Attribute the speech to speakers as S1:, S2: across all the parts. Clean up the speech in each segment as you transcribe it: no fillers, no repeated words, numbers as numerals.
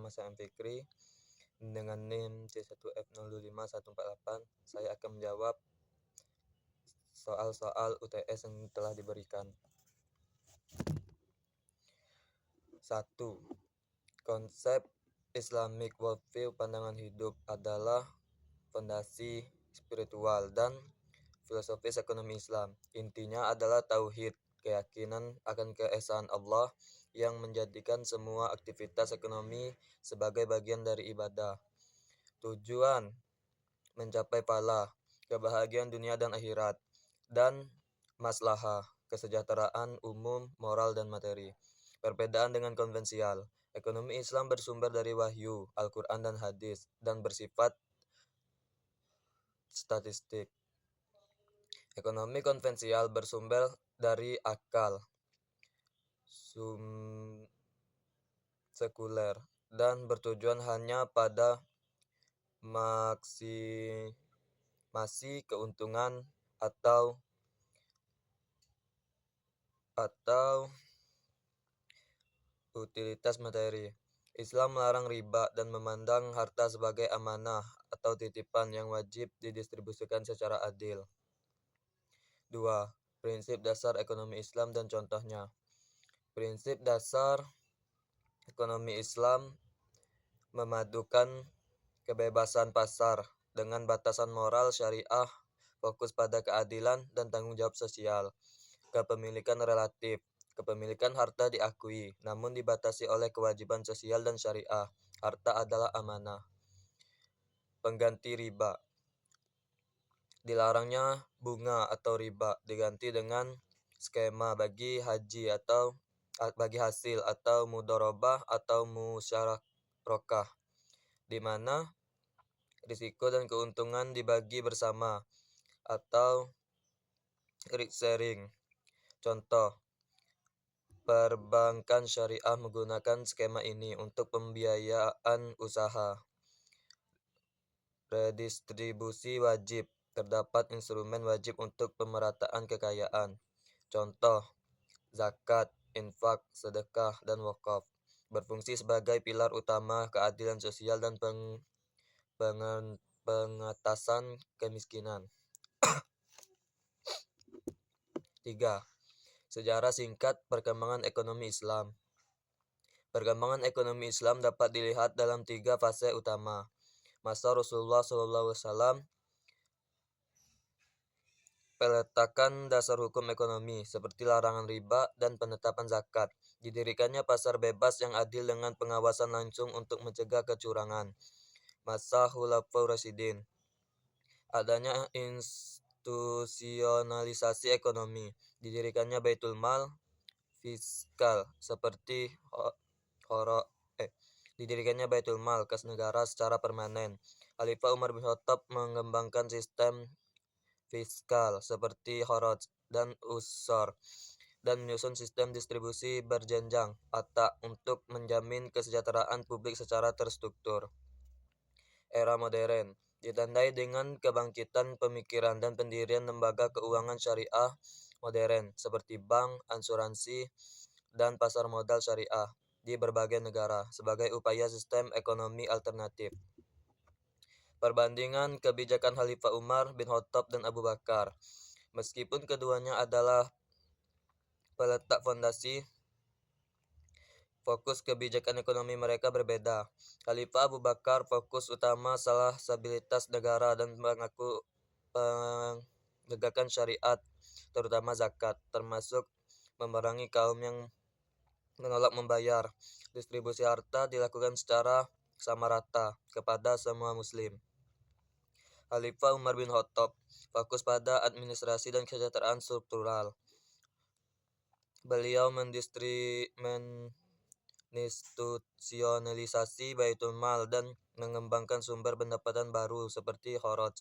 S1: bersama saya M. Fikri dengan NIM C1F025148. Saya akan menjawab soal-soal UTS yang telah diberikan. 1. Konsep Islamic worldview, pandangan hidup, adalah fondasi spiritual dan filosofis ekonomi Islam. Intinya adalah tauhid, keyakinan akan keesaan Allah yang menjadikan semua aktivitas ekonomi sebagai bagian dari ibadah. Tujuan mencapai pahala, kebahagiaan dunia dan akhirat, dan maslahah, kesejahteraan umum, moral dan materi. Perbedaan dengan konvensial, ekonomi Islam bersumber dari wahyu, Al-Quran dan hadis, dan bersifat statistik. Ekonomi konvensial bersumber dari akal, sekuler, dan bertujuan hanya pada maksimasi keuntungan atau utilitas materi. Islam melarang riba dan memandang harta sebagai amanah atau titipan yang wajib didistribusikan secara adil. 2. Prinsip dasar ekonomi Islam dan contohnya. Prinsip dasar ekonomi Islam memadukan kebebasan pasar dengan batasan moral syariah, fokus pada keadilan dan tanggung jawab sosial. Kepemilikan relatif, kepemilikan harta diakui, namun dibatasi oleh kewajiban sosial dan syariah. Harta adalah amanah. Pengganti riba. Dilarangnya bunga atau riba, diganti dengan skema bagi hasil atau mudharabah atau musyarakah, di mana risiko dan keuntungan dibagi bersama atau risk sharing. Contoh, perbankan syariah menggunakan skema ini untuk pembiayaan usaha. Redistribusi wajib, terdapat instrumen wajib untuk pemerataan kekayaan. Contoh, zakat, infak, sedekah, dan wakaf. Berfungsi sebagai pilar utama keadilan sosial dan pengatasan kemiskinan. 3. Sejarah singkat perkembangan ekonomi Islam. Perkembangan ekonomi Islam dapat dilihat dalam 3 fase utama. Masa Rasulullah SAW, peletakan dasar hukum ekonomi seperti larangan riba dan penetapan zakat. Didirikannya pasar bebas yang adil dengan pengawasan langsung untuk mencegah kecurangan. Masa Khulafaur Rasyidin, adanya institusionalisasi ekonomi. Didirikannya Baitul Mal fiskal seperti didirikannya Baitul Mal kas negara secara permanen. Khalifah Umar bin Khattab mengembangkan sistem fiskal seperti kharaj dan usar dan menyusun sistem distribusi berjenjang (ATA) untuk menjamin kesejahteraan publik secara terstruktur. Era modern ditandai dengan kebangkitan pemikiran dan pendirian lembaga keuangan syariah modern seperti bank, asuransi, dan pasar modal syariah di berbagai negara sebagai upaya sistem ekonomi alternatif. Perbandingan kebijakan Khalifah Umar bin Khattab dan Abu Bakar. Meskipun keduanya adalah peletak fondasi, fokus kebijakan ekonomi mereka berbeda. Khalifah Abu Bakar fokus utama salah stabilitas negara dan menegakkan syariat, terutama zakat, termasuk memerangi kaum yang menolak membayar. Distribusi harta dilakukan secara sama rata kepada semua muslim. Khalifah Umar bin Khattab fokus pada administrasi dan kesejahteraan struktural. Beliau institusionalisasi Baitul Mal dan mengembangkan sumber pendapatan baru seperti kharaj.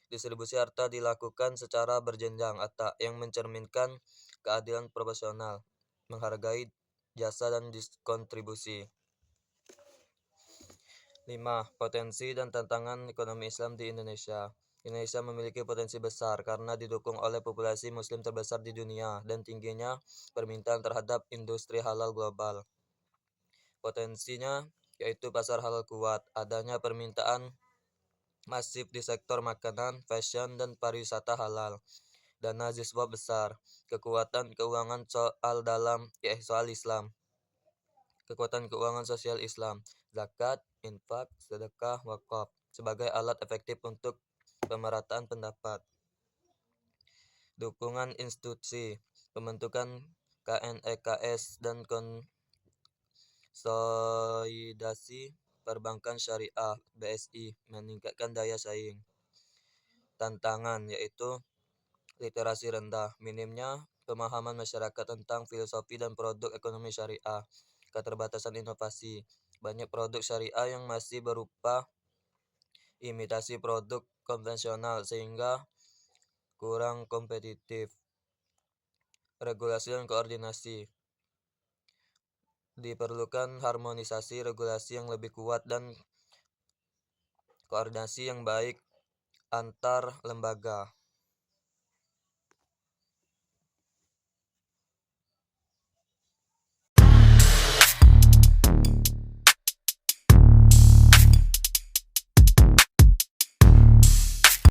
S1: Distribusi harta dilakukan secara berjenjang (ATA) yang mencerminkan keadilan proporsional, menghargai jasa dan kontribusi. 5. Potensi dan tantangan ekonomi Islam di Indonesia. Indonesia memiliki potensi besar karena didukung oleh populasi muslim terbesar di dunia dan tingginya permintaan terhadap industri halal global. Potensinya yaitu pasar halal kuat, adanya permintaan masif di sektor makanan, fashion, dan pariwisata halal. Dana siswa besar, kekuatan keuangan soal Islam, kekuatan keuangan sosial Islam, zakat, infak, sedekah, wakaf, sebagai alat efektif untuk pemerataan pendapat. Dukungan institusi, pembentukan KNEKS dan konsolidasi perbankan syariah BSI meningkatkan daya saing. Tantangan yaitu literasi rendah, minimnya pemahaman masyarakat tentang filosofi dan produk ekonomi syariah, keterbatasan inovasi, banyak produk syariah yang masih berupa imitasi produk konvensional sehingga kurang kompetitif. Regulasi dan koordinasi, diperlukan harmonisasi regulasi yang lebih kuat dan koordinasi yang baik antar lembaga.